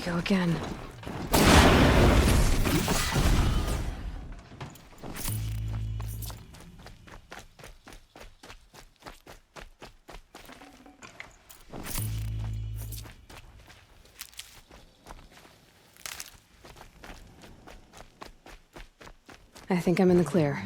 we go again. I think I'm in the clear.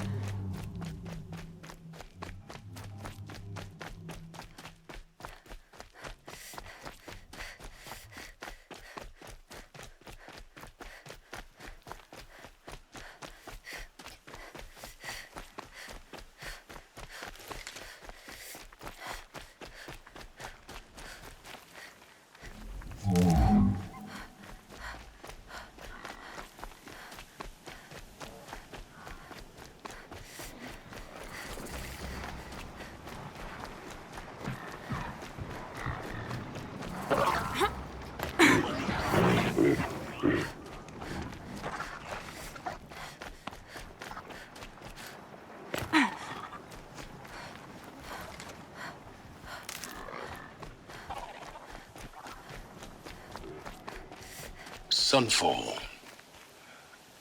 Sunfall.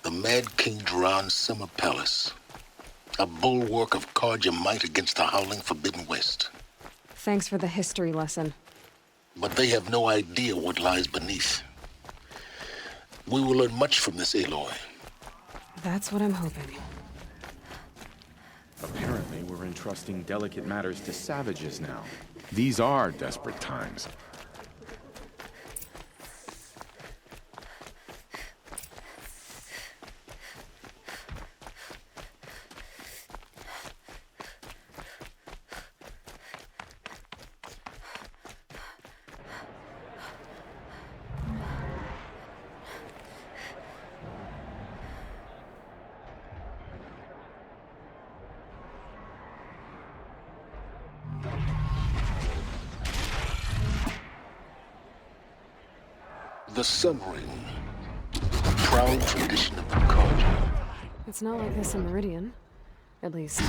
The Mad King Jiran's summer palace. A bulwark of Carja might against the howling Forbidden West. Thanks for the history lesson. But they have no idea what lies beneath. We will learn much from this, Aloy. That's what I'm hoping. Apparently, we're entrusting delicate matters to savages now. These are desperate times. The submarine. A proud tradition of the Carja. It's not like this in Meridian. At least.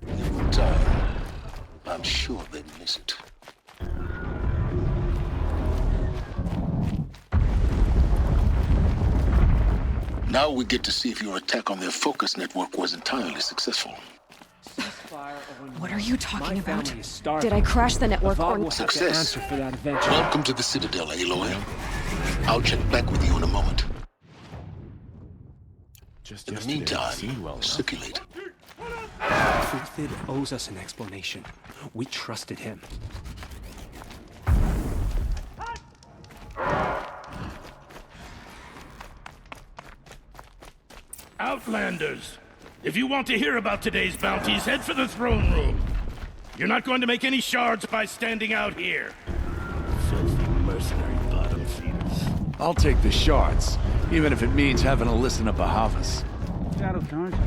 In time, I'm sure they miss it. Now we get to see if your attack on their focus network was entirely successful. What are you talking about? Did I crash the network or... Success. For that eventually. Welcome to the Citadel, Aloy. I'll check back with you in a moment. Just In the yesterday, it meantime, seemed well enough. circulate. Uthid owes us an explanation. We trusted him. Outlanders, if you want to hear about today's bounties, head for the throne room. You're not going to make any shards by standing out here. Filthy mercenary bottom feeders. I'll take the shards, even if it means having to listen to Bahavas. Shadow Carja.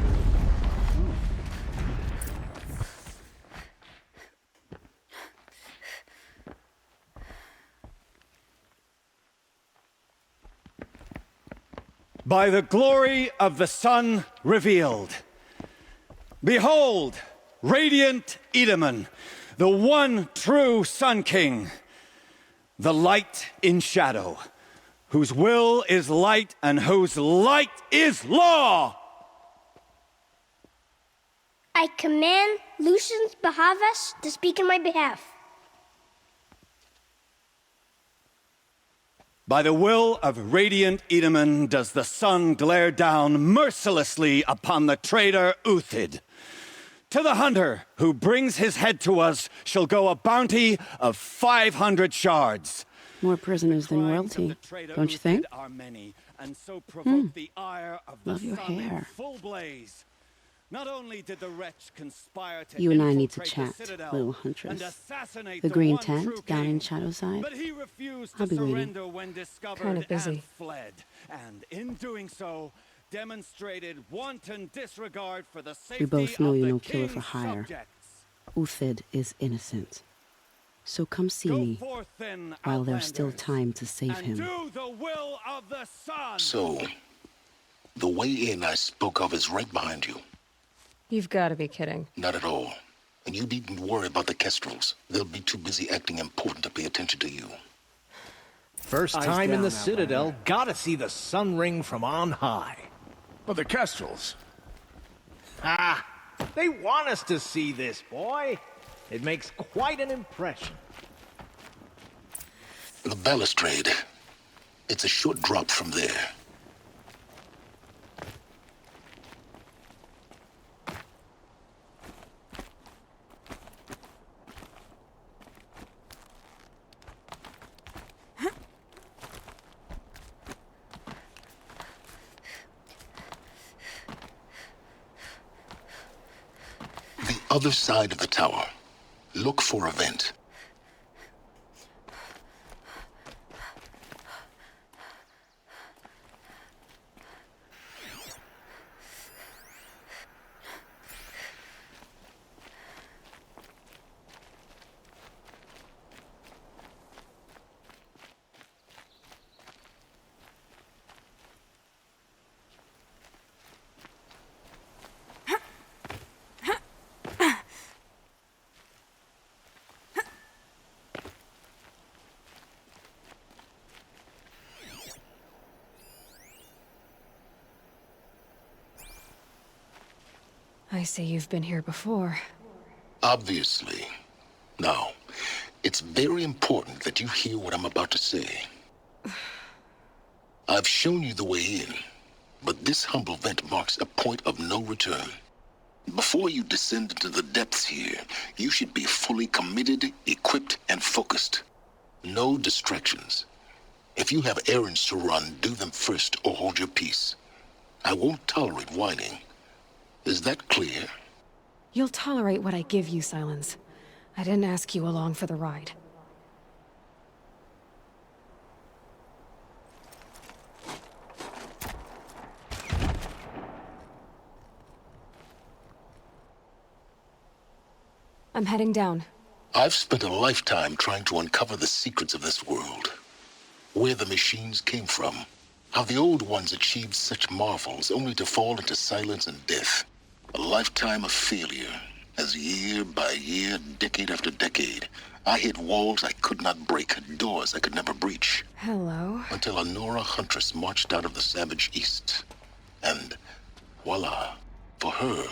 By the glory of the sun revealed. Behold, radiant Edaman, the one true Sun King, the light in shadow, whose will is light and whose light is law. I command Lucius Bahavas to speak in my behalf. By the will of radiant Edaman does the sun glare down mercilessly upon the traitor Uthid. To the hunter who brings his head to us shall go a bounty of 500 shards. More prisoners than royalty, don't you think? Love your hair. Not only did the wretch conspire to You and I need to infiltrate the chat, Citadel little and huntress. assassinate The the green one true tent down king, in Shadowside. but he refused I'll to be waiting. surrender when discovered Kinda busy. and fled. And in doing so, demonstrated wanton disregard for the safety both know of you're the no killer for king's hire. subjects. Uthid is innocent. So come see Go me forth then, while there's still Outlanders, time to save and him. do the will of the sun. So, the way in I spoke of is right behind you. You've got to be kidding. Not at all. And you needn't worry about the Kestrels. They'll be too busy acting important to pay attention to you. First Eyes time in down, the Outlander. Citadel, gotta see the sun ring from on high. But the Kestrels. Ah, they want us to see this, boy. It makes quite an impression. The balustrade. It's a short drop from there. The other side of the tower. Look for a vent. I see you've been here before. Obviously. Now, it's very important that you hear what I'm about to say. I've shown you the way in, but this humble vent marks a point of no return. Before you descend into the depths here, you should be fully committed, equipped, and focused. No distractions. If you have errands to run, do them first or hold your peace. I won't tolerate whining. Is that clear? You'll tolerate what I give you, Silence. I didn't ask you along for the ride. I'm heading down. I've spent a lifetime trying to uncover the secrets of this world. Where the machines came from. How the old ones achieved such marvels only to fall into silence and death. A lifetime of failure, as year by year, decade after decade, I hit walls I could not break, doors I could never breach. Hello? Until a Nora huntress marched out of the savage east. And voila, for her,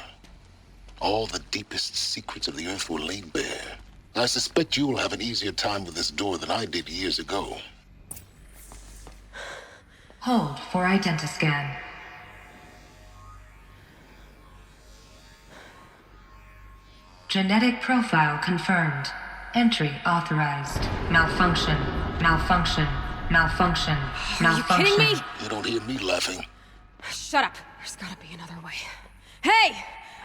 all the deepest secrets of the earth were laid bare. I suspect you will have an easier time with this door than I did years ago. Hold for identiscan. Genetic profile confirmed. Entry authorized. Malfunction. Malfunction. Malfunction. Are you kidding me? You don't hear me laughing. Shut up. There's gotta be another way. Hey!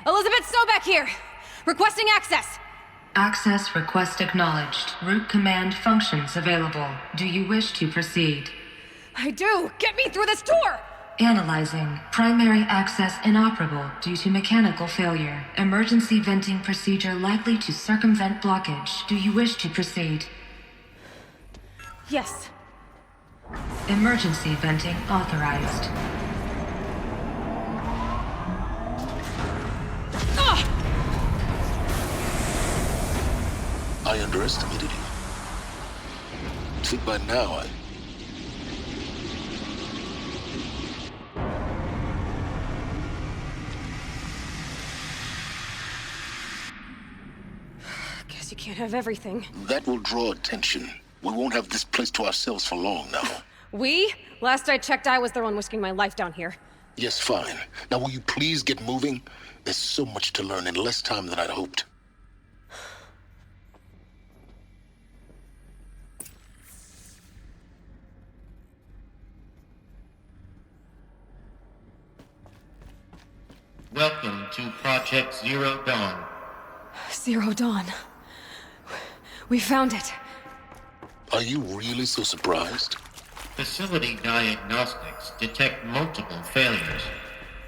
Elizabeth Sobeck here! Requesting access! Access request acknowledged. Root command functions available. Do you wish to proceed? I do! Get me through this door! Analyzing. Primary access inoperable due to mechanical failure. Emergency venting procedure likely to circumvent blockage. Do you wish to proceed? Yes. Emergency venting authorized. I underestimated you. Think by now Guess you can't have everything. that will draw attention. We won't have this place to ourselves for long now. We? Last I checked, I was the one risking my life down here. Yes, fine. Now will you please get moving? There's so much to learn in less time than I'd hoped. Welcome to Project Zero Dawn. Zero Dawn. We found it. Are you really so surprised? Facility diagnostics detect multiple failures.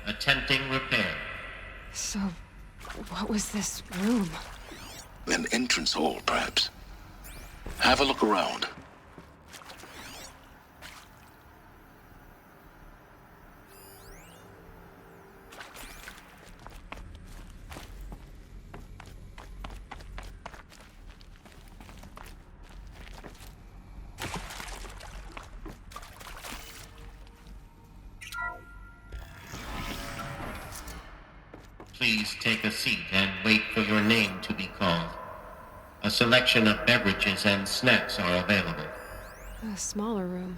Attempting repair. So, what was this room? An entrance hall, perhaps. Have a look around. Please take a seat and wait for your name to be called. A selection of beverages and snacks are available. A smaller room.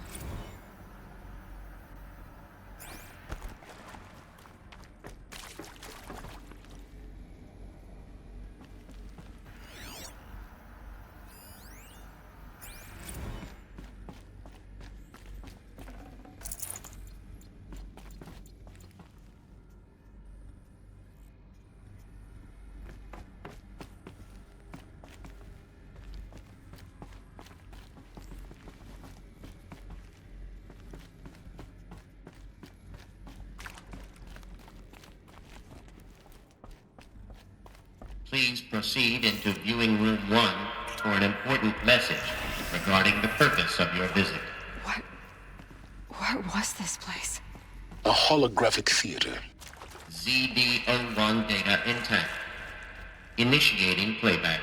Please proceed into viewing room 1 for an important message regarding the purpose of your visit. What was this place? A holographic theater. ZD-01 data intact. Initiating playback.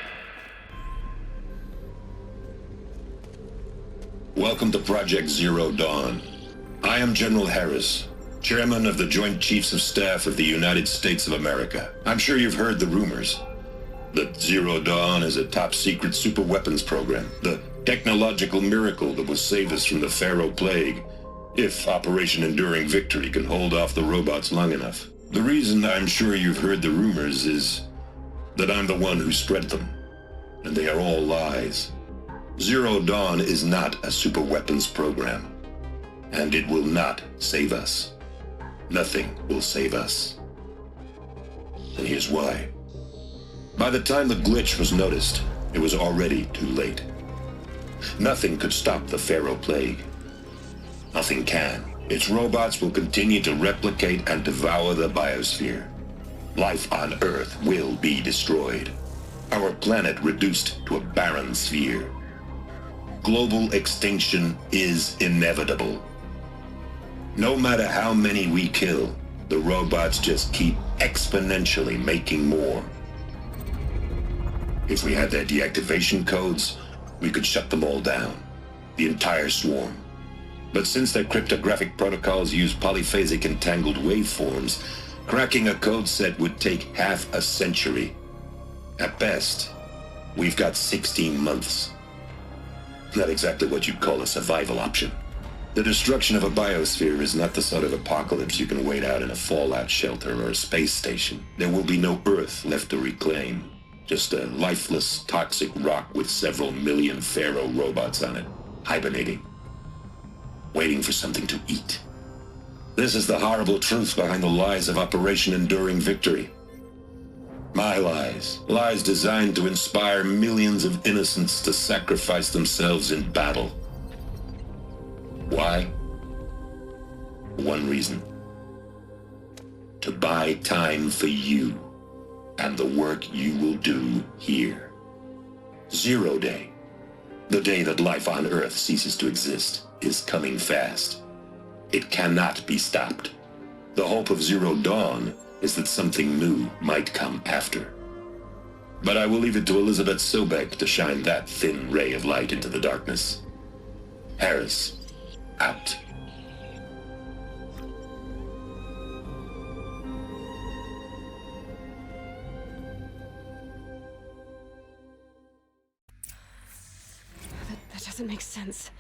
Welcome to Project Zero Dawn. I am General Harris, Chairman of the Joint Chiefs of Staff of the United States of America. I'm sure you've heard the rumors that Zero Dawn is a top-secret super-weapons program, the technological miracle that will save us from the Pharaoh Plague, if Operation Enduring Victory can hold off the robots long enough. The reason I'm sure you've heard the rumors is that I'm the one who spread them, and they are all lies. Zero Dawn is not a super-weapons program, and it will not save us. Nothing will save us. And here's why. By the time the glitch was noticed, it was already too late. Nothing could stop the Pharaoh Plague. Nothing can. Its robots will continue to replicate and devour the biosphere. Life on Earth will be destroyed. Our planet reduced to a barren sphere. Global extinction is inevitable. No matter how many we kill, the robots just keep exponentially making more. If we had their deactivation codes, we could shut them all down. The entire swarm. But since their cryptographic protocols use polyphasic entangled waveforms, cracking a code set would take half a century. At best, we've got 16 months. Not exactly what you'd call a survival option. The destruction of a biosphere is not the sort of apocalypse you can wait out in a fallout shelter or a space station. There will be no Earth left to reclaim. Just a lifeless, toxic rock with several million Pharaoh robots on it, hibernating, waiting for something to eat. This is the horrible truth behind the lies of Operation Enduring Victory. My lies. Lies designed to inspire millions of innocents to sacrifice themselves in battle. Why? One reason. To buy time for you and the work you will do here. Zero Day, the day that life on Earth ceases to exist, is coming fast. It cannot be stopped. The hope of Zero Dawn is that something new might come after. But I will leave it to Elizabeth Sobek to shine that thin ray of light into the darkness. Harris, out. That doesn't make sense.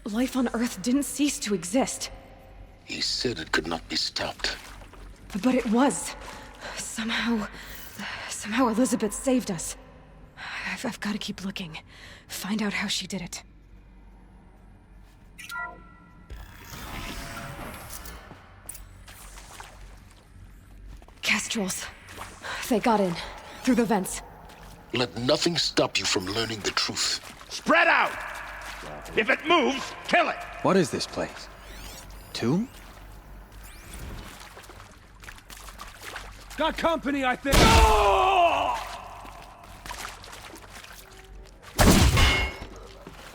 Life on Earth didn't cease to exist. He said it could not be stopped. But it was. Somehow Elizabeth saved us. I've got to keep looking. Find out how she did it. Kestrels. They got in. Through the vents. Let nothing stop you from learning the truth. Spread out! If it moves, kill it! What is this place? Tomb? Got company, I think!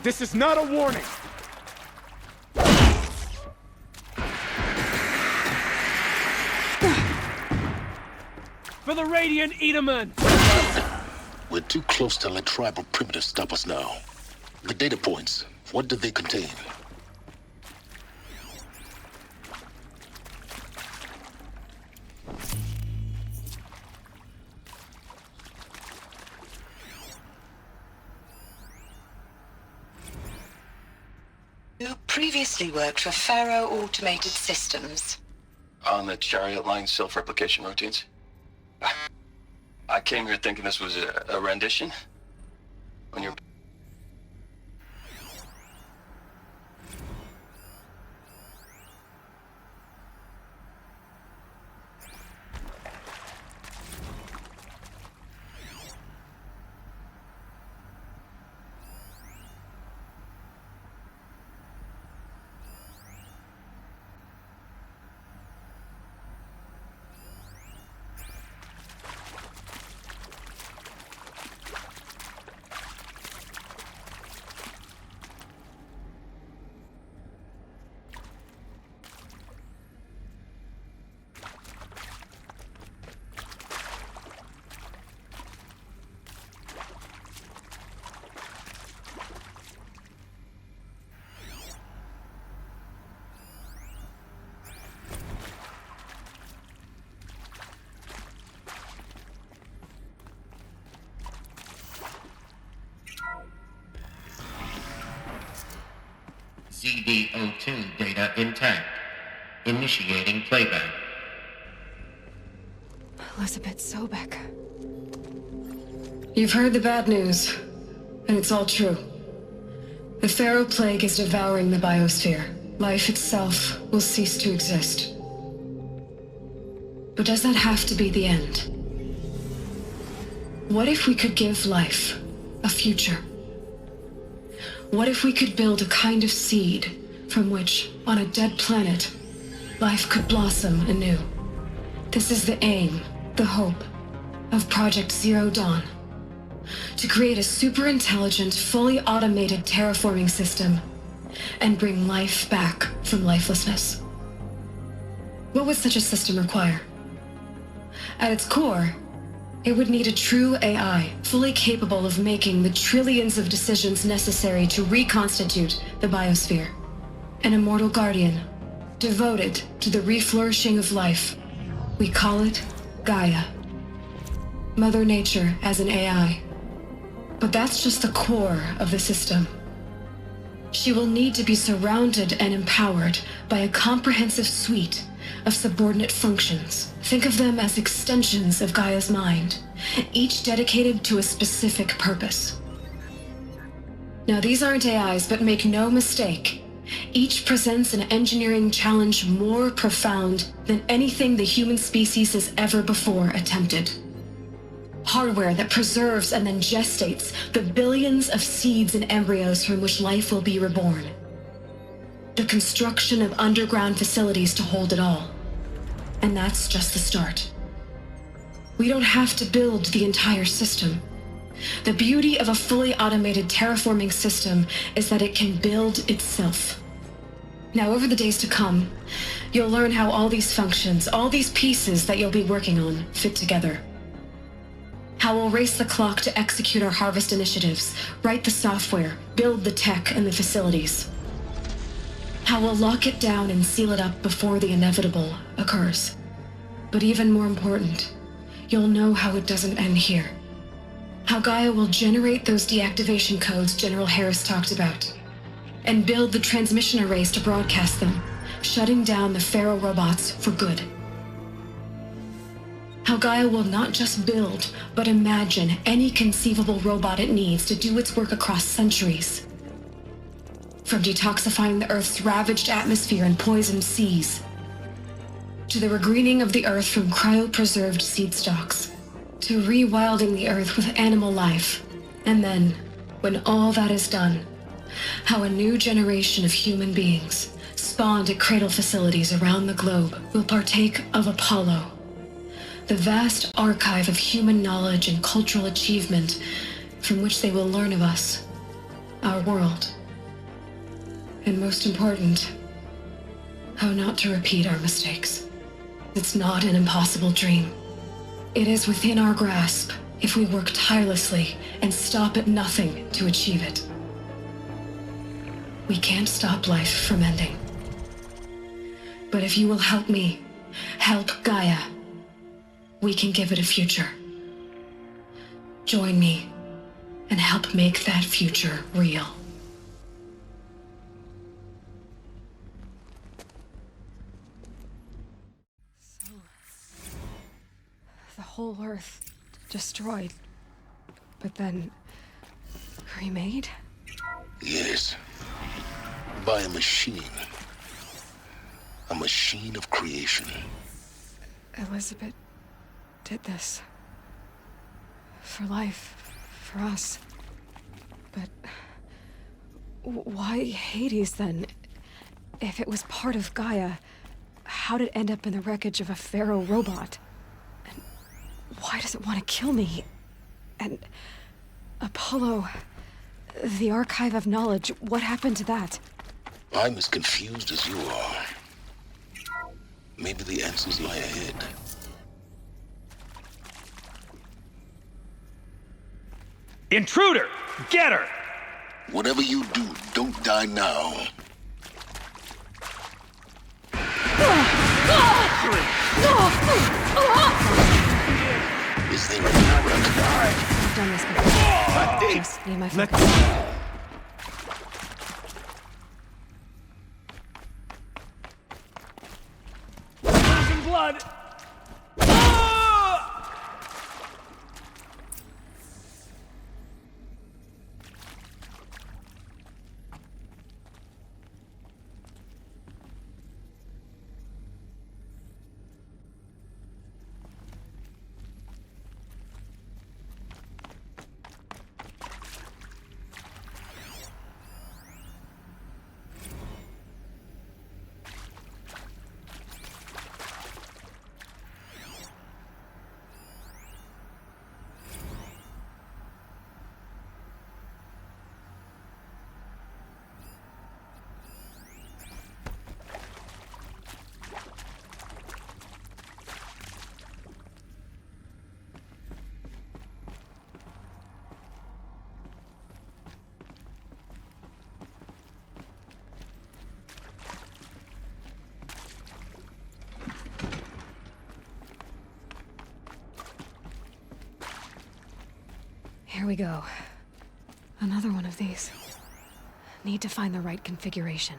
This is not a warning! For the Radiant Edaman! We're too close to let tribal primitives stop us now. The data points, what did they contain? previously worked for Faro Automated Systems. On the Chariot Line self-replication routines? I came here thinking this was a rendition. When you're... ZD-02 data intact. Initiating playback. Elizabeth Sobek. You've heard the bad news, and it's all true. The Faro Plague is devouring the biosphere. Life itself will cease to exist. But does that have to be the end? What if we could give life a future? What if we could build a kind of seed from which, on a dead planet, life could blossom anew? This is the aim, the hope, of Project Zero Dawn. To create a super-intelligent, fully automated terraforming system and bring life back from lifelessness. What would such a system require? At its core, it would need a true AI, fully capable of making the trillions of decisions necessary to reconstitute the biosphere. An immortal guardian, devoted to the reflourishing of life. We call it Gaia. Mother Nature as an AI. But that's just the core of the system. She will need to be surrounded and empowered by a comprehensive suite of subordinate functions. Think of them as extensions of Gaia's mind, each dedicated to a specific purpose. Now, these aren't AIs, but make no mistake, each presents an engineering challenge more profound than anything the human species has ever before attempted. Hardware that preserves and then gestates the billions of seeds and embryos from which life will be reborn. The construction of underground facilities to hold it all. And that's just the start. We don't have to build the entire system. The beauty of a fully automated terraforming system is that it can build itself. Now, over the days to come, you'll learn how all these functions, all these pieces that you'll be working on, fit together. How we'll race the clock to execute our harvest initiatives, write the software, build the tech and the facilities. How we'll lock it down and seal it up before the inevitable occurs. But even more important, you'll know how it doesn't end here. How Gaia will generate those deactivation codes General Harris talked about, and build the transmission arrays to broadcast them, shutting down the Faro robots for good. How Gaia will not just build, but imagine any conceivable robot it needs to do its work across centuries. From detoxifying the Earth's ravaged atmosphere and poisoned seas, to the regreening of the Earth from cryopreserved seed stalks, to rewilding the Earth with animal life. And then, when all that is done, how a new generation of human beings, spawned at cradle facilities around the globe, will partake of Apollo, the vast archive of human knowledge and cultural achievement from which they will learn of us, our world. And most important, how not to repeat our mistakes. It's not an impossible dream. It is within our grasp if we work tirelessly and stop at nothing to achieve it. We can't stop life from ending. But if you will help me, help Gaia, we can give it a future. Join me and help make that future real. The whole Earth destroyed, but then remade? Yes. By a machine. A machine of creation. Elizabeth did this. For life. For us. But why Hades then? If it was part of Gaia, how did it end up in the wreckage of a Pharaoh robot? And why does it want to kill me? And Apollo, the Archive of Knowledge, what happened to that? I'm as confused as you are. Maybe the answers lie ahead. Intruder! Get her! Whatever you do, don't die now. Is there a I've done this before. Just need my focus. Losing blood! Here we go. Another one of these. Need to find the right configuration.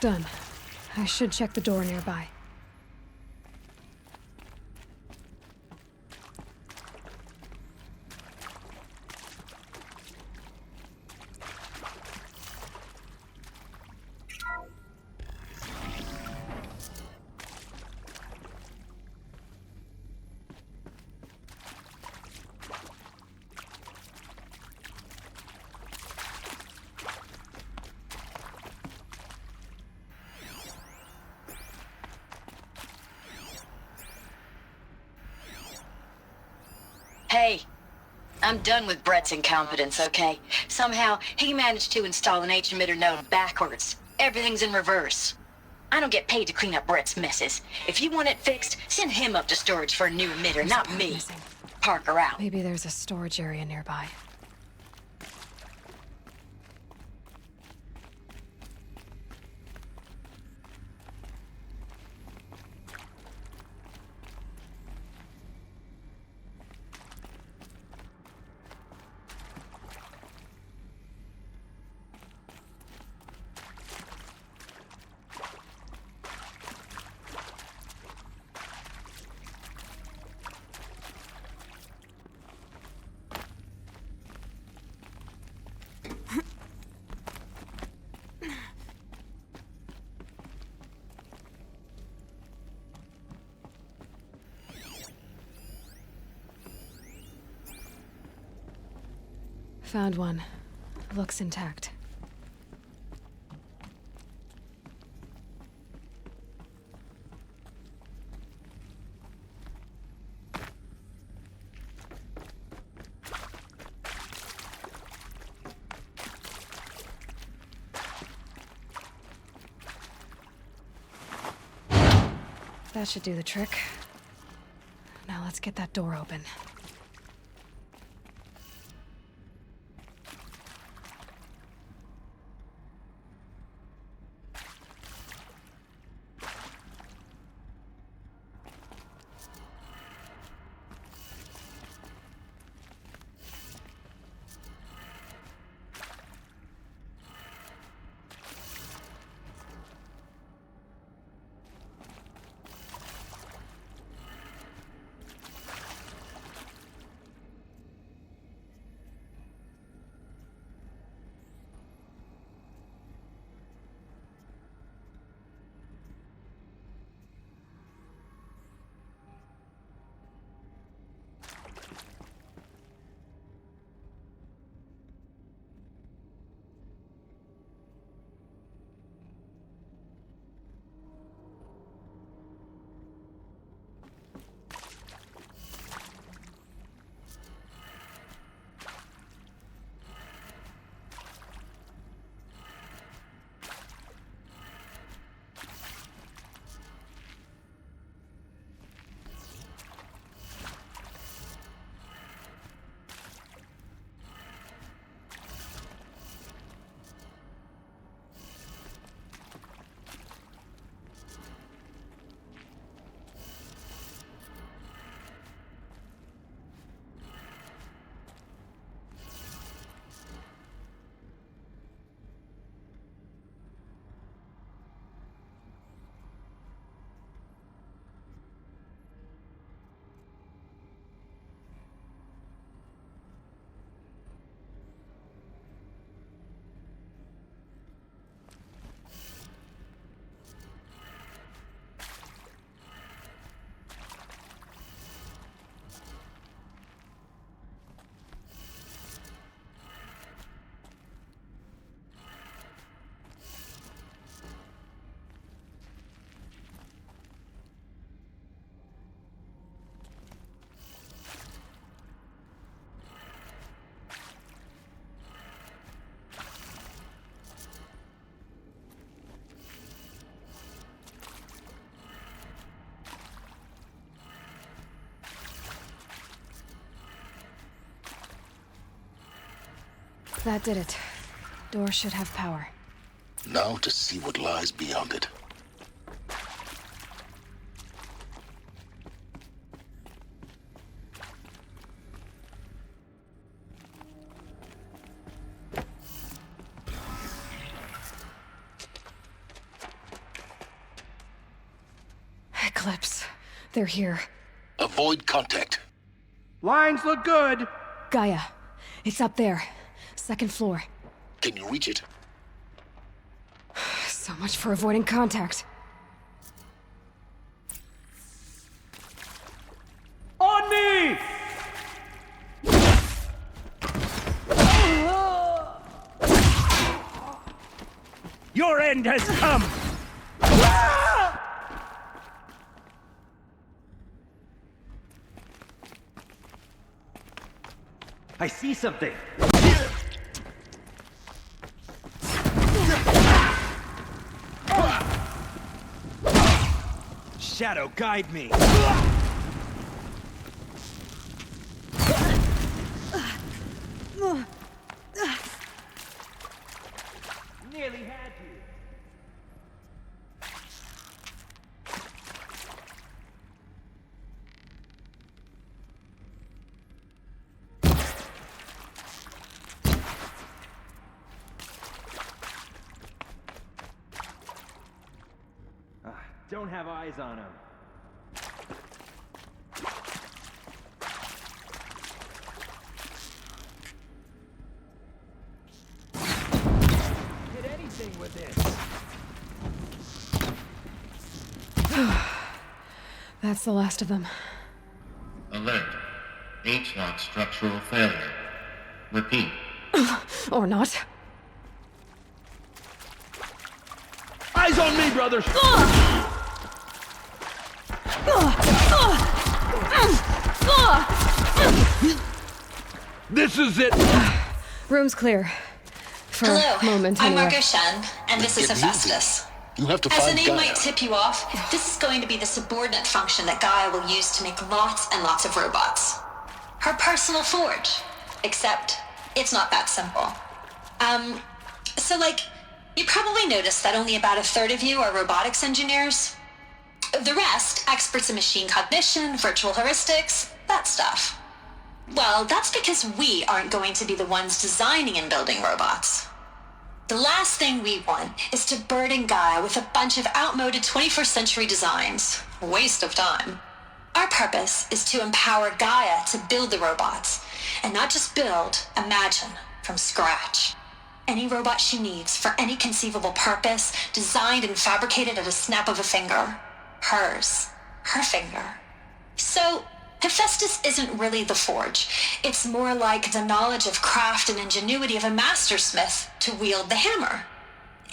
Done. I should check the door nearby. Hey, I'm done with Brett's incompetence, okay? Somehow, he managed to install an H-emitter node backwards. Everything's in reverse. I don't get paid to clean up Brett's messes. If you want it fixed, send him up to storage for a new emitter, not me. Parker out. Maybe there's a storage area nearby. Found one. Looks intact. That should do the trick. Now let's get that door open. That did it. Door should have power. Now to see what lies beyond it. Eclipse. They're here. Avoid contact. Lines look good. Gaia. It's up there. Second floor. Can you reach it? So much for avoiding contact. On me! Your end has come! I see something. Shadow, guide me. Nearly had you. Don't have eyes on him. Hit anything with this. That's the last of them. Alert. H-lock structural failure. Repeat. Or not. Eyes on me, brothers! This is it! Room's clear. For Hello, a moment, I'm anyway. Margot Shen, and this is Get Hephaestus. You have to As the find name Gaia. might tip you off, this is going to be the subordinate function that Gaia will use to make lots and lots of robots. Her personal forge. Except, it's not that simple. So you probably noticed that only about a third of you are robotics engineers. The rest, experts in machine cognition, virtual heuristics, that stuff. Well, that's because we aren't going to be the ones designing and building robots. The last thing we want is to burden Gaia with a bunch of outmoded 21st century designs. Waste of time. Our purpose is to empower Gaia to build the robots, and not just build, imagine, from scratch. Any robot she needs for any conceivable purpose, designed and fabricated at a snap of a finger. Hers. Her finger. So, Hephaestus isn't really the forge. It's more like the knowledge of craft and ingenuity of a mastersmith to wield the hammer.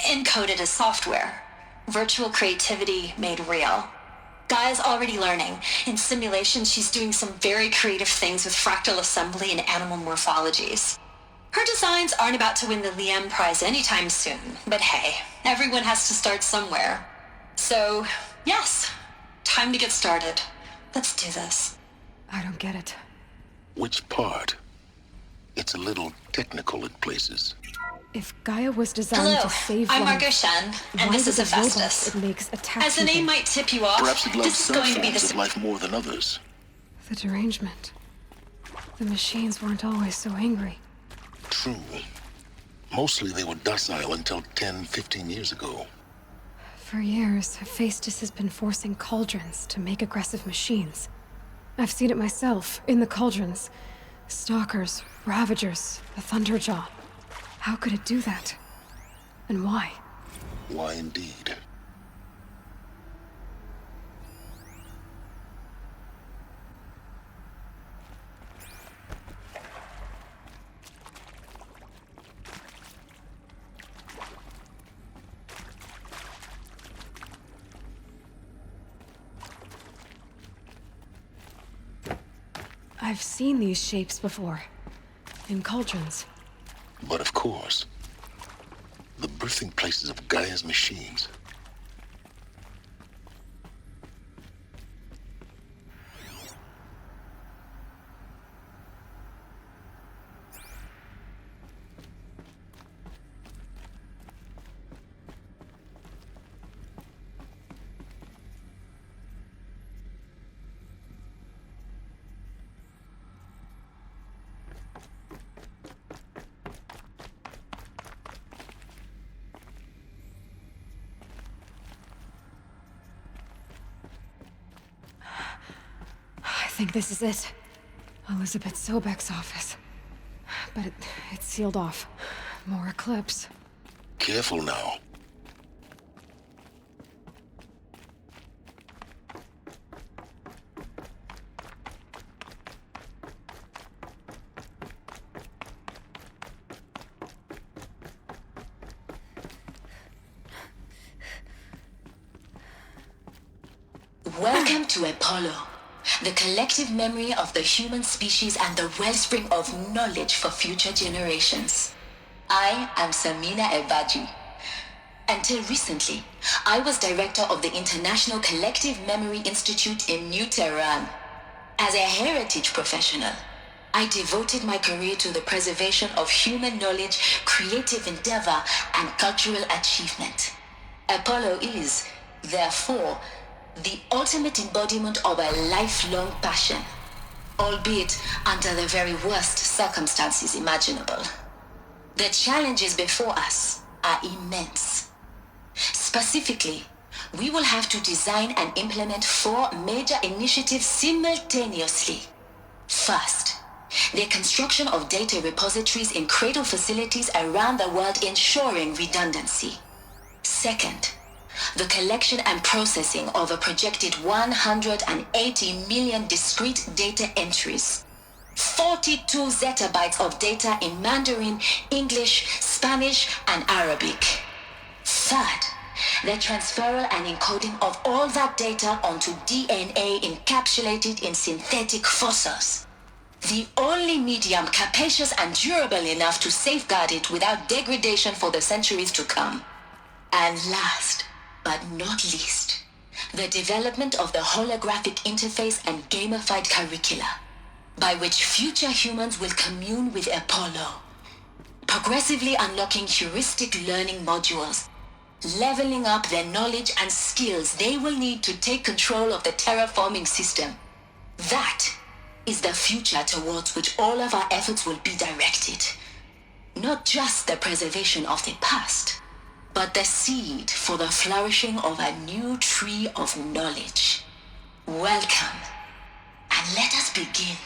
Encoded as software. Virtual creativity made real. Gaia's already learning. In simulation, she's doing some very creative things with fractal assembly and animal morphologies. Her designs aren't about to win the Liam Prize anytime soon, but hey, everyone has to start somewhere. So, yes, time to get started. Let's do this. I don't get it. Which part? It's a little technical in places. If Gaia was designed Hello, to save I'm life, Margot Shen, and why this is would the robots Hephaestus. it makes attack As the name people? might tip you off, Perhaps it loves this is some going to be forms the of life more than others. The derangement. The machines weren't always so angry. True. Mostly they were docile until 10, 15 years ago. For years, Hephaestus has been forcing cauldrons to make aggressive machines. I've seen it myself, in the cauldrons. Stalkers, Ravagers, the Thunderjaw. How could it do that? And why? Why indeed? I've seen these shapes before. In cauldrons. But of course, the birthing places of Gaia's machines. I think this is it. Elizabeth Sobek's office. But it's sealed off. More Eclipse. Careful now. Welcome to Apollo, the collective memory of the human species and the wellspring of knowledge for future generations. I am Samina Ebaji. Until recently, I was director of the International Collective Memory Institute in New Tehran. As a heritage professional, I devoted my career to the preservation of human knowledge, creative endeavor, and cultural achievement. Apollo is, therefore, the ultimate embodiment of a lifelong passion, albeit under the very worst circumstances imaginable. The challenges before us are immense. Specifically, we will have to design and implement 4 major initiatives simultaneously. First, the construction of data repositories in cradle facilities around the world ensuring redundancy. Second, the collection and processing of a projected 180 million discrete data entries. 42 zettabytes of data in Mandarin, English, Spanish, and Arabic. Third, the transferal and encoding of all that data onto DNA encapsulated in synthetic fossils. The only medium capacious and durable enough to safeguard it without degradation for the centuries to come. And last, but not least, the development of the holographic interface and gamified curricula, by which future humans will commune with Apollo, progressively unlocking heuristic learning modules, leveling up their knowledge and skills they will need to take control of the terraforming system. That is the future towards which all of our efforts will be directed. Not just the preservation of the past, but the seed for the flourishing of a new tree of knowledge. Welcome, and let us begin.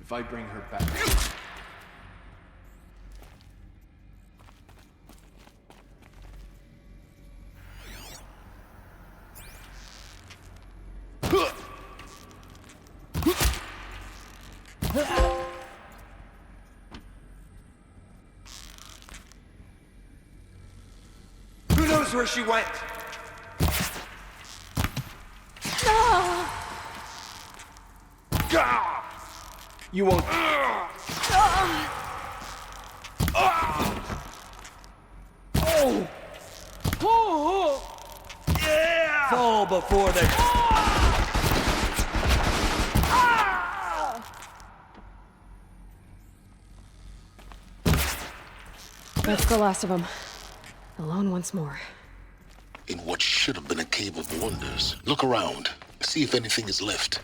If I bring her back... Who knows where she went? You won't. Yeah! Fall before the. That's the last of them. Alone once more. In what should have been a cave of wonders. Look around. See if anything is left.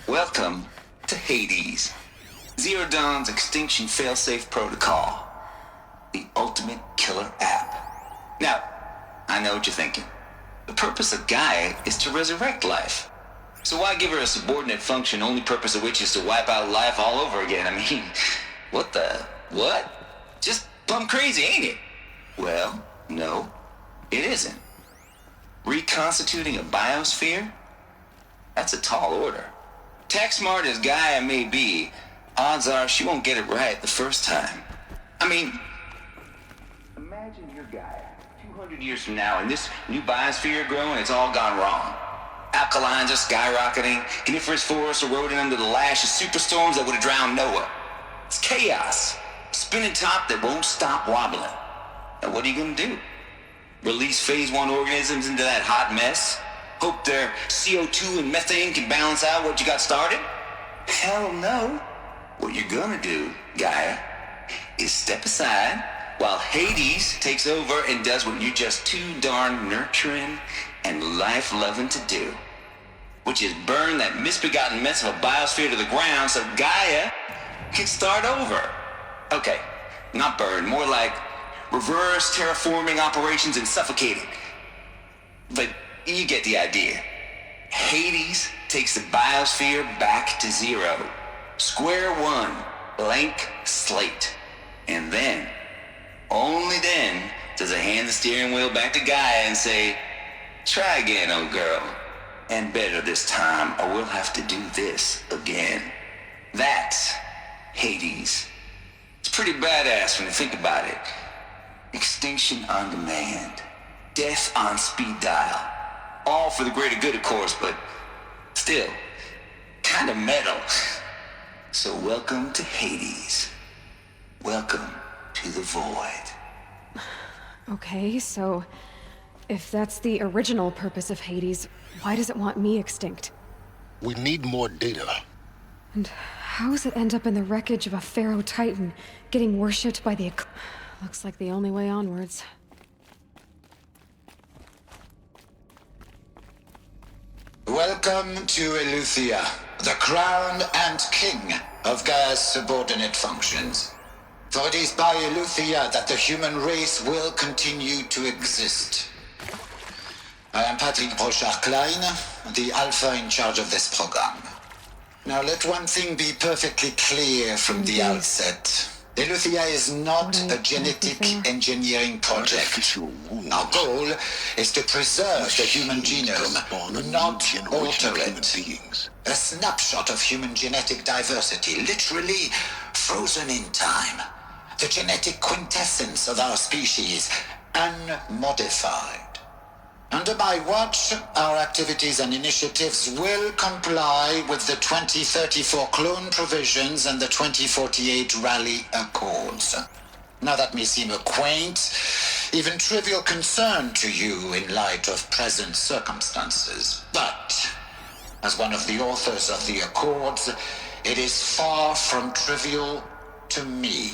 Welcome to Hades, Zero Dawn's extinction failsafe protocol, the ultimate killer app. Now, I know what you're thinking. The purpose of Gaia is to resurrect life. So why give her a subordinate function, only purpose of which is to wipe out life all over again? I mean, what? Just plumb crazy, ain't it? Well, no, it isn't. Reconstituting a biosphere? That's a tall order. Tech smart as Gaia may be, odds are she won't get it right the first time. I mean, imagine your Gaia 200 years from now and this new biosphere growing, it's all gone wrong. Alkalines are skyrocketing, coniferous forests eroding under the lash of superstorms that would have drowned Noah. It's chaos, a spinning top that won't stop wobbling. Now what are you gonna do? Release phase 1 organisms into that hot mess? Hope their CO2 and methane can balance out what you got started? Hell no. What you're gonna do, Gaia, is step aside while Hades takes over and does what you're just too darn nurturing and life-loving to do. which is burn that misbegotten mess of a biosphere to the ground so Gaia can start over. Okay, not burn, more like reverse terraforming operations and suffocating. But you get the idea. Hades takes the biosphere back to zero. Square one, blank slate. And then, only then, does it hand the steering wheel back to Gaia and say, try again, old girl. And better this time, or we'll have to do this again. That's Hades. It's pretty badass when you think about it. Extinction on demand. Death on speed dial. All for the greater good, of course, but still, kind of metal. So welcome to Hades. Welcome to the void. Okay, so if that's the original purpose of Hades, why does it want me extinct? We need more data. And how does it end up in the wreckage of a Pharaoh Titan, getting worshipped by the... Looks like the only way onwards. Welcome to Eleuthia, the crown and king of Gaia's subordinate functions. For it is by Eleuthia that the human race will continue to exist. I am Patrick Brochard-Klein, the Alpha in charge of this program. Now let one thing be perfectly clear from the outset. Eleuthia is not a genetic engineering project. Our goal is to preserve the human genome, not alter it. A snapshot of human genetic diversity, literally frozen in time. The genetic quintessence of our species, unmodified. Under my watch, our activities and initiatives will comply with the 2034 clone provisions and the 2048 Raleigh Accords. Now that may seem a quaint, even trivial concern to you in light of present circumstances, but as one of the authors of the Accords, it is far from trivial to me.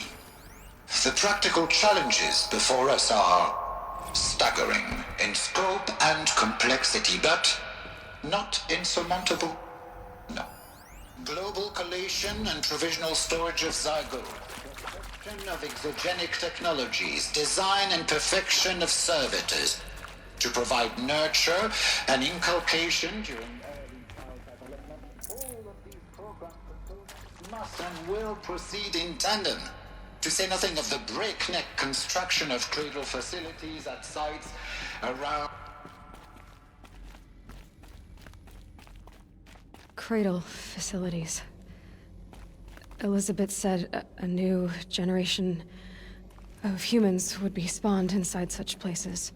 The practical challenges before us are staggering in scope and complexity, but not insurmountable. No. Global collation and provisional storage of zygote, perfection of exogenic technologies, design and perfection of servitors, to provide nurture and inculcation during early child development. All of these program components must and will proceed in tandem. To say nothing of the breakneck construction of cradle facilities at sites around... Cradle facilities. Elizabeth said a new generation of humans would be spawned inside such places.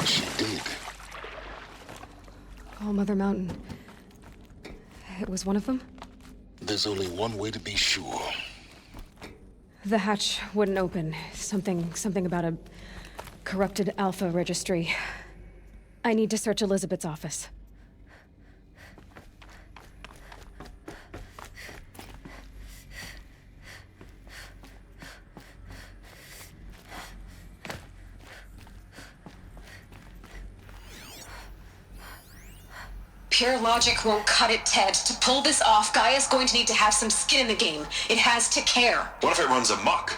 She did. All Mother Mountain. It was one of them? There's only one way to be sure. The hatch wouldn't open. Something about a corrupted Alpha registry. I need to search Elizabeth's office. Pure logic won't cut it, Ted. To pull this off, Gaia's going to need to have some skin in the game. It has to care. What if it runs amok?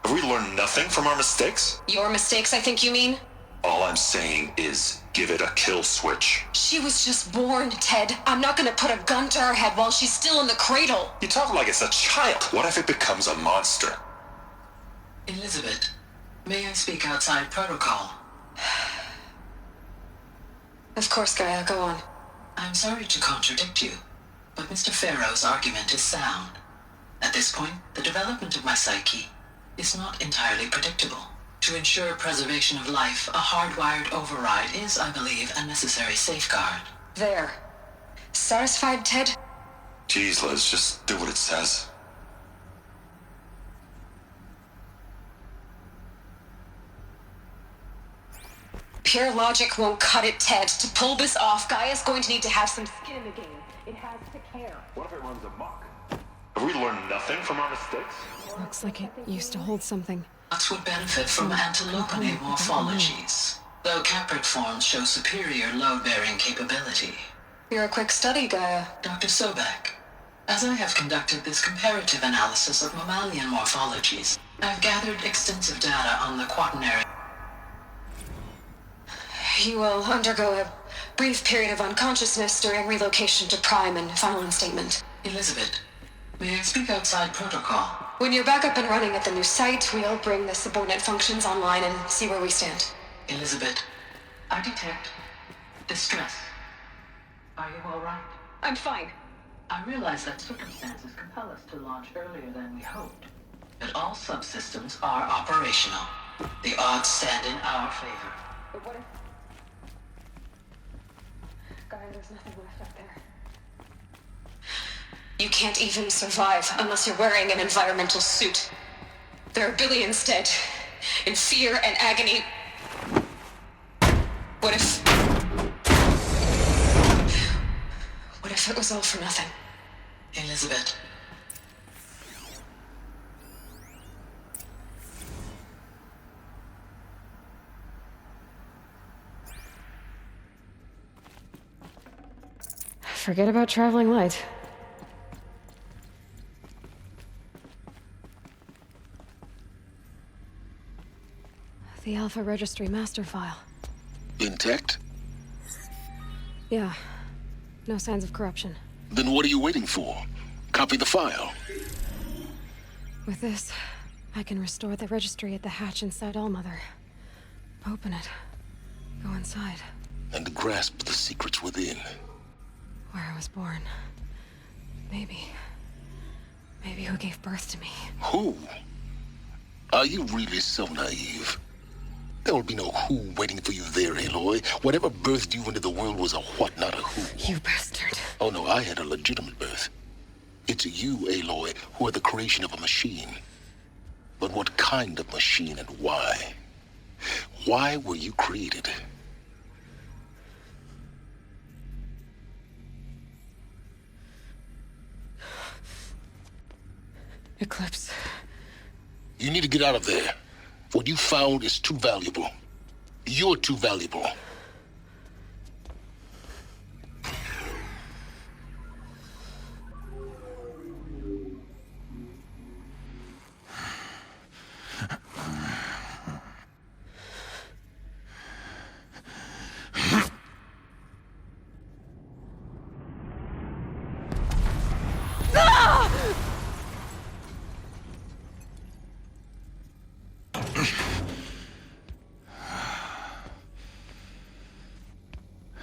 Have we learned nothing from our mistakes? Your mistakes, I think you mean? All I'm saying is give it a kill switch. She was just born, Ted. I'm not gonna put a gun to her head while she's still in the cradle. You talk like it's a child. What if it becomes a monster? Elizabeth, may I speak outside protocol? Of course, Gaia, go on. I'm sorry to contradict you, but Mr. Pharaoh's argument is sound. At this point, the development of my psyche is not entirely predictable. To ensure preservation of life, a hardwired override is, I believe, a necessary safeguard. There. Satisfied, Ted? Jeez, Liz, just do what it says. Pure logic won't cut it, Ted. To pull this off, Gaia's going to need to have some skin in the game. It has to care. What if it runs amok? Have we learned nothing from our mistakes? Looks like it used to hold something. Nuts would benefit from antilopinae morphologies, though caprid forms show superior load-bearing capability. You're a quick study, Gaia. Dr. Sobek, as I have conducted this comparative analysis of mammalian morphologies, I've gathered extensive data on the quaternary. You will undergo a brief period of unconsciousness during relocation to Prime and final instatement. Elizabeth, may I speak outside protocol? When you're back up and running at the new site, we'll bring the subordinate functions online and see where we stand. Elizabeth, I detect distress. Are you all right? I'm fine. I realize that circumstances compel us to launch earlier than we hoped, but all subsystems are operational. The odds stand in our favor. But what if... Gaia, there's nothing left up there. You can't even survive unless you're wearing an environmental suit. There are billions dead, in fear and agony. What if... What if it was all for nothing? Elizabeth. Forget about traveling light. The Alpha Registry master file. Intact? Yeah. No signs of corruption. Then what are you waiting for? Copy the file. With this, I can restore the registry at the hatch inside Allmother. Open it. Go inside. And grasp the secrets within. Where I was born. Maybe who gave birth to me. Who? Are you really so naive? There will be no who waiting for you there, Aloy. Whatever birthed you into the world was a what, not a who. You bastard. Oh no, I had a legitimate birth. It's you, Aloy, who are the creation of a machine. But what kind of machine and why? Why were you created? Eclipse. You need to get out of there. What you found is too valuable. You're too valuable.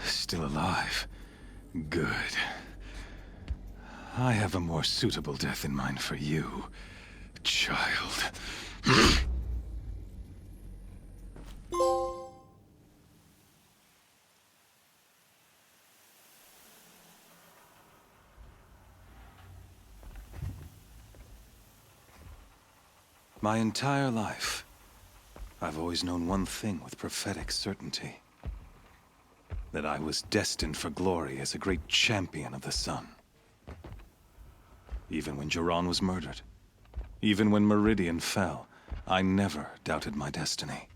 Still alive. Good. I have a more suitable death in mind for you, child. My entire life, I've always known one thing with prophetic certainty. That I was destined for glory as a great champion of the sun. Even when Jiran was murdered, even when Meridian fell, I never doubted my destiny.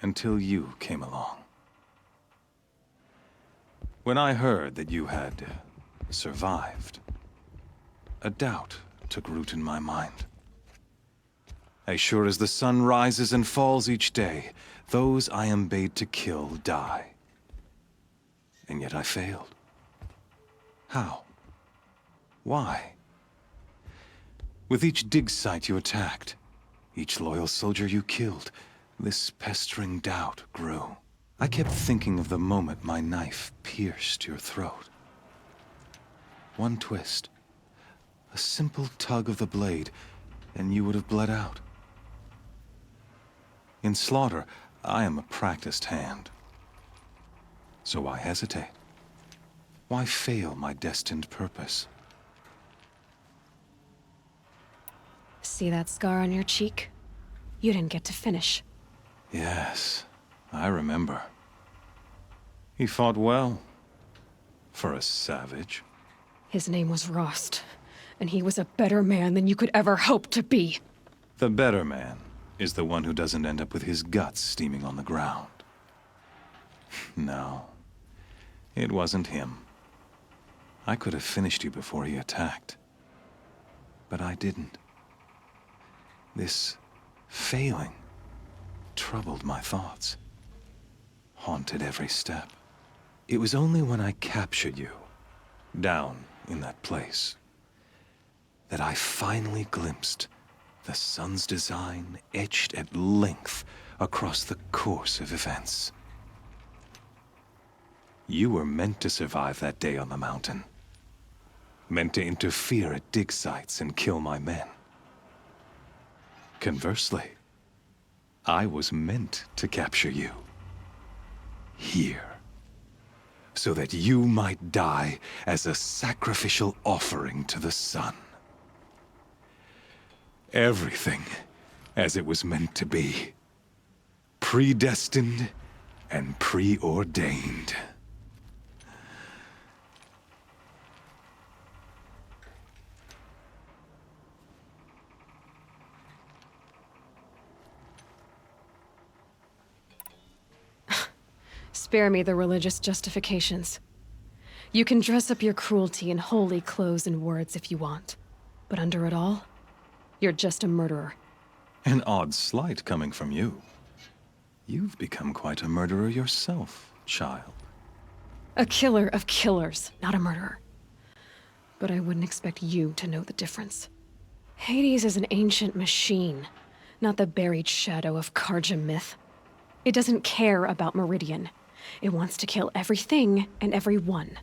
Until you came along. When I heard that you had survived, a doubt took root in my mind. As sure as the sun rises and falls each day, those I am bade to kill die. And yet I failed. How? Why? With each dig site you attacked, each loyal soldier you killed, this pestering doubt grew. I kept thinking of the moment my knife pierced your throat. One twist, a simple tug of the blade, and you would have bled out. In slaughter, I am a practiced hand. So why hesitate? Why fail my destined purpose? See that scar on your cheek? You didn't get to finish. Yes, I remember. He fought well. For a savage. His name was Rost, and he was a better man than you could ever hope to be. The better man is the one who doesn't end up with his guts steaming on the ground. No. It wasn't him. I could have finished you before he attacked. But I didn't. This failing troubled my thoughts, haunted every step. It was only when I captured you, down in that place, that I finally glimpsed the sun's design etched at length across the course of events. You were meant to survive that day on the mountain. Meant to interfere at dig sites and kill my men. Conversely, I was meant to capture you. Here. So that you might die as a sacrificial offering to the sun. Everything as it was meant to be. Predestined and preordained. Spare me the religious justifications. You can dress up your cruelty in holy clothes and words if you want. But under it all, you're just a murderer. An odd slight coming from you. You've become quite a murderer yourself, child. A killer of killers, not a murderer. But I wouldn't expect you to know the difference. Hades is an ancient machine, not the buried shadow of Karja myth. It doesn't care about Meridian. It wants to kill everything and everyone.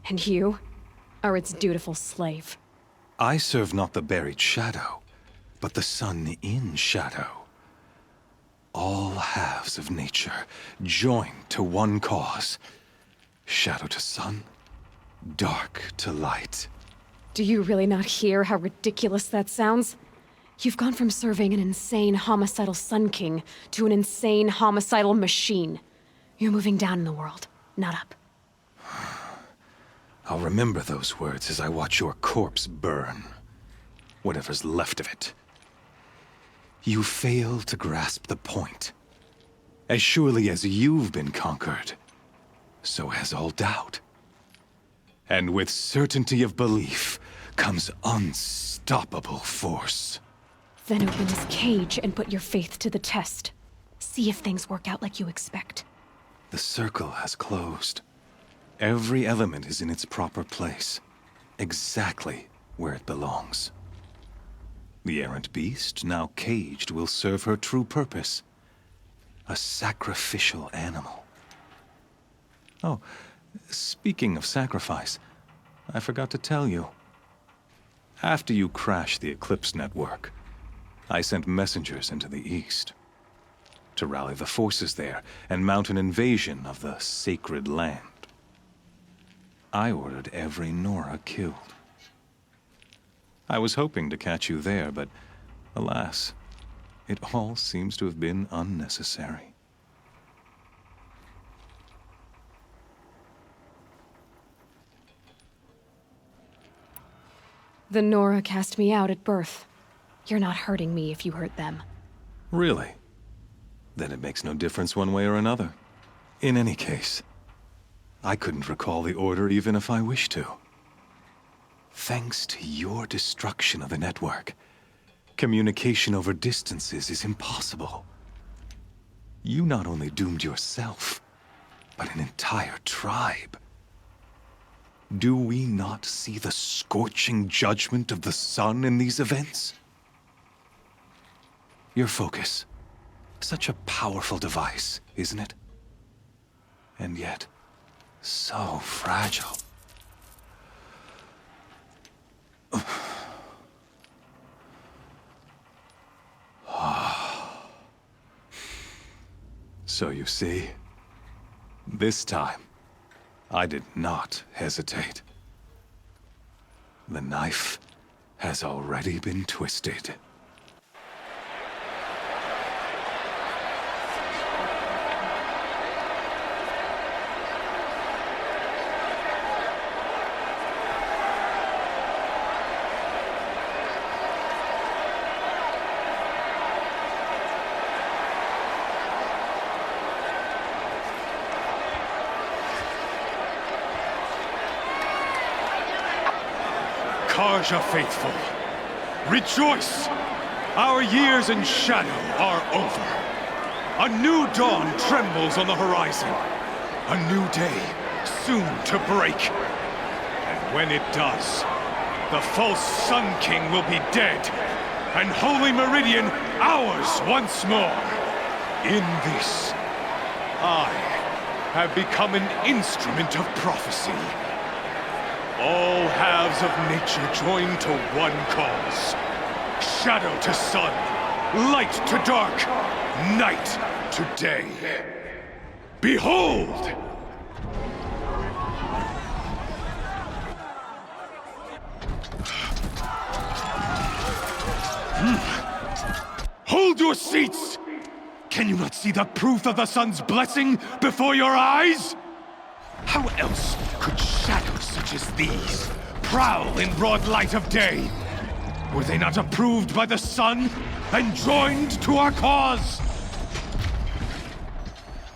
And you are its dutiful slave. I serve not the buried shadow, but the sun in shadow. All halves of nature joined to one cause. Shadow to sun, dark to light. Do you really not hear how ridiculous that sounds? You've gone from serving an insane homicidal Sun King to an insane homicidal machine. You're moving down in the world, not up. I'll remember those words as I watch your corpse burn. Whatever's left of it. You fail to grasp the point. As surely as you've been conquered, so has all doubt. And with certainty of belief comes unstoppable force. Then open this cage and put your faith to the test. See if things work out like you expect. The circle has closed. Every element is in its proper place, exactly where it belongs. The errant beast, now caged, will serve her true purpose. A sacrificial animal. Oh, speaking of sacrifice, I forgot to tell you. After you crashed the Eclipse network, I sent messengers into the east to rally the forces there and mount an invasion of the sacred land. I ordered every Nora killed. I was hoping to catch you there, but alas, it all seems to have been unnecessary. The Nora cast me out at birth. You're not hurting me if you hurt them. Really? Then it makes no difference one way or another. In any case, I couldn't recall the order even if I wished to. Thanks to your destruction of the network, communication over distances is impossible. You not only doomed yourself, but an entire tribe. Do we not see the scorching judgment of the sun in these events? Your focus. Such a powerful device, isn't it? And yet, so fragile. So you see, this time, I did not hesitate. The knife has already been twisted. Karja faithful, rejoice! Our years in shadow are over. A new dawn trembles on the horizon. A new day soon to break. And when it does, the false Sun King will be dead, and Holy Meridian ours once more. In this, I have become an instrument of prophecy. All halves of nature join to one cause. Shadow to sun, light to dark, night to day. Behold! Hold your seats! Can you not see the proof of the sun's blessing before your eyes? How else could shadows such as these prowl in broad light of day? Were they not approved by the sun and joined to our cause?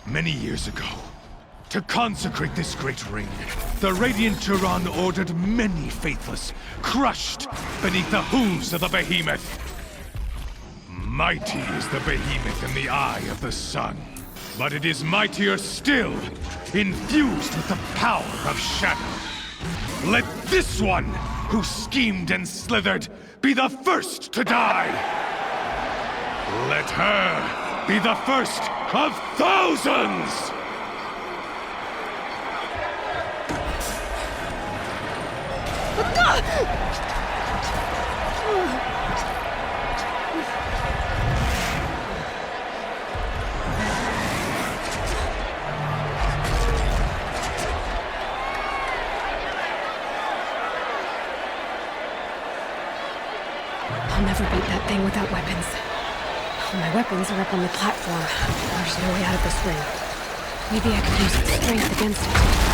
Many years ago, to consecrate this great ring, the Radiant Turan ordered many faithless, crushed beneath the hooves of the behemoth. Mighty is the behemoth in the eye of the sun, but it is mightier still, infused with the power of shadow. Let this one, who schemed and slithered, be the first to die. Let her be the first of thousands! I'll never beat that thing without weapons. My weapons are up on the platform. There's no way out of this ring. Maybe I could use its strength against it.